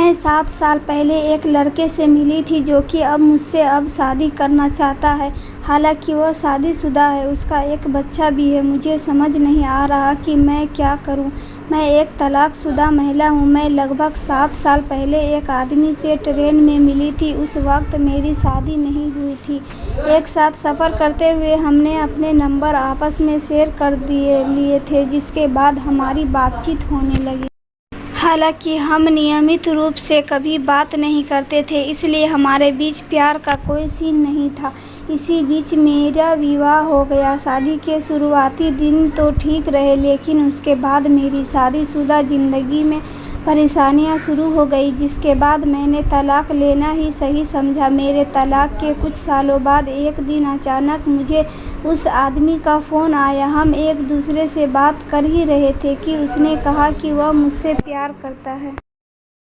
मैं 7 साल पहले एक लड़के से मिली थी जो कि मुझसे शादी करना चाहता है। हालांकि वह शादीशुदा है, उसका एक बच्चा भी है। मुझे समझ नहीं आ रहा कि मैं क्या करूं। मैं एक तलाकशुदा महिला हूं। मैं लगभग 7 साल पहले एक आदमी से ट्रेन में मिली थी। उस वक्त मेरी शादी नहीं हुई थी। एक साथ सफ़र करते हुए हमने अपने नंबर आपस में शेयर कर लिए थे, जिसके बाद हमारी बातचीत होने लगी। हालांकि हम नियमित रूप से कभी बात नहीं करते थे, इसलिए हमारे बीच प्यार का कोई सीन नहीं था। इसी बीच मेरा विवाह हो गया। शादी के शुरुआती दिन तो ठीक रहे, लेकिन उसके बाद मेरी शादीशुदा ज़िंदगी में परेशानियां शुरू हो गई, जिसके बाद मैंने तलाक लेना ही सही समझा। मेरे तलाक के कुछ सालों बाद एक दिन अचानक मुझे उस आदमी का फ़ोन आया। हम एक दूसरे से बात कर ही रहे थे कि उसने कहा कि वह मुझसे प्यार करता है,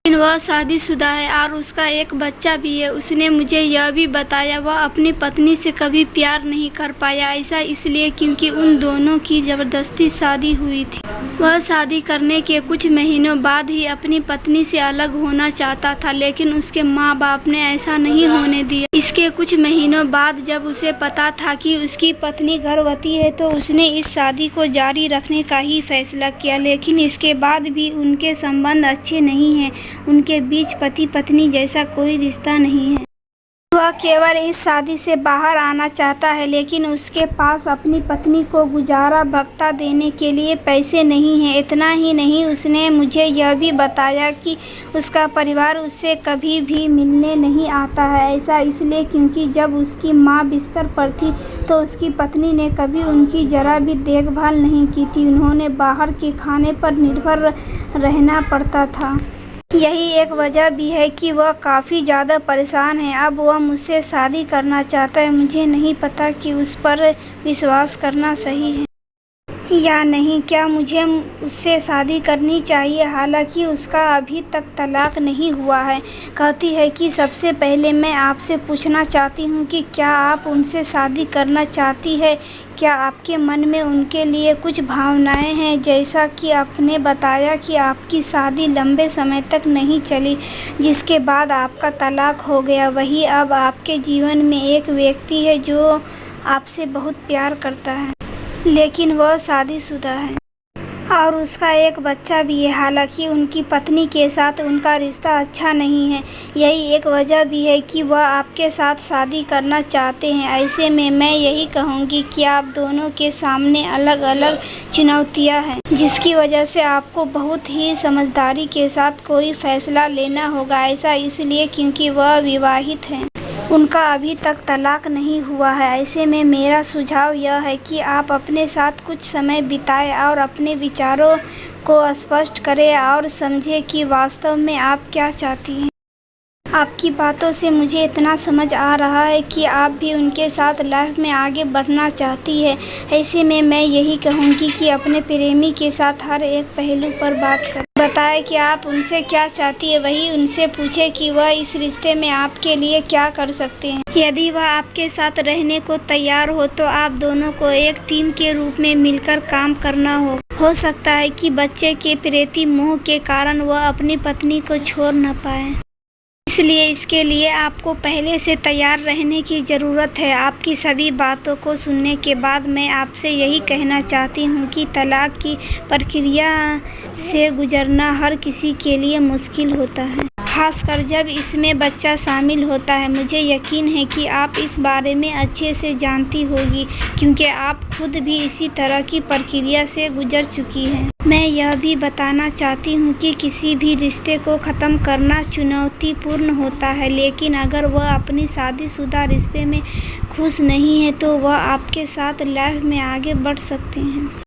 लेकिन वह शादीशुदा है और उसका एक बच्चा भी है। उसने मुझे यह भी बताया वह अपनी पत्नी से कभी प्यार नहीं कर पाया। ऐसा इसलिए क्योंकि उन दोनों की ज़बरदस्ती शादी हुई थी। वह शादी करने के कुछ महीनों बाद ही अपनी पत्नी से अलग होना चाहता था, लेकिन उसके माँ बाप ने ऐसा नहीं होने दिया। इसके कुछ महीनों बाद जब उसे पता था कि उसकी पत्नी गर्भवती है, तो उसने इस शादी को जारी रखने का ही फैसला किया। लेकिन इसके बाद भी उनके संबंध अच्छे नहीं हैं। उनके बीच पति पत्नी जैसा कोई रिश्ता नहीं है। वह केवल इस शादी से बाहर आना चाहता है, लेकिन उसके पास अपनी पत्नी को गुजारा भत्ता देने के लिए पैसे नहीं हैं। इतना ही नहीं, उसने मुझे यह भी बताया कि उसका परिवार उससे कभी भी मिलने नहीं आता है। ऐसा इसलिए क्योंकि जब उसकी माँ बिस्तर पर थी तो उसकी पत्नी ने कभी उनकी जरा भी देखभाल नहीं की थी। उन्होंने बाहर के खाने पर निर्भर रहना पड़ता था। यही एक वजह भी है कि वह काफ़ी ज़्यादा परेशान है। अब वह मुझसे शादी करना चाहता है। मुझे नहीं पता कि उस पर विश्वास करना सही है या नहीं। क्या मुझे उससे शादी करनी चाहिए? हालांकि उसका अभी तक तलाक नहीं हुआ है। कहती है कि सबसे पहले मैं आपसे पूछना चाहती हूँ कि क्या आप उनसे शादी करना चाहती है? क्या आपके मन में उनके लिए कुछ भावनाएं हैं? जैसा कि आपने बताया कि आपकी शादी लंबे समय तक नहीं चली, जिसके बाद आपका तलाक हो गया। वही अब आपके जीवन में एक व्यक्ति है जो आपसे बहुत प्यार करता है, लेकिन वह शादीशुदा है और उसका एक बच्चा भी है। हालांकि उनकी पत्नी के साथ उनका रिश्ता अच्छा नहीं है। यही एक वजह भी है कि वह आपके साथ शादी करना चाहते हैं। ऐसे में मैं यही कहूँगी कि आप दोनों के सामने अलग अलग चुनौतियाँ हैं, जिसकी वजह से आपको बहुत ही समझदारी के साथ कोई फैसला लेना होगा। ऐसा इसलिए क्योंकि वह विवाहित हैं, उनका अभी तक तलाक नहीं हुआ है। ऐसे में मेरा सुझाव यह है कि आप अपने साथ कुछ समय बिताएं और अपने विचारों को स्पष्ट करें और समझें कि वास्तव में आप क्या चाहती हैं। आपकी बातों से मुझे इतना समझ आ रहा है कि आप भी उनके साथ लाइफ में आगे बढ़ना चाहती है। ऐसे में मैं यही कहूँगी कि अपने प्रेमी के साथ हर एक पहलू पर बात करें। बताएं कि आप उनसे क्या चाहती है। वही उनसे पूछें कि वह इस रिश्ते में आपके लिए क्या कर सकते हैं। यदि वह आपके साथ रहने को तैयार हो तो आप दोनों को एक टीम के रूप में मिलकर काम करना हो सकता है कि बच्चे के प्रति मोह के कारण वह अपनी पत्नी को छोड़ न पाए। इसलिए इसके लिए आपको पहले से तैयार रहने की ज़रूरत है। आपकी सभी बातों को सुनने के बाद मैं आपसे यही कहना चाहती हूँ कि तलाक की प्रक्रिया से गुजरना हर किसी के लिए मुश्किल होता है, खासकर जब इसमें बच्चा शामिल होता है। मुझे यकीन है कि आप इस बारे में अच्छे से जानती होगी, क्योंकि आप खुद भी इसी तरह की प्रक्रिया से गुजर चुकी हैं। मैं यह भी बताना चाहती हूँ कि किसी भी रिश्ते को ख़त्म करना चुनौतीपूर्ण होता है, लेकिन अगर वह अपनी शादीशुदा रिश्ते में खुश नहीं है तो वह आपके साथ लाइफ में आगे बढ़ सकते हैं।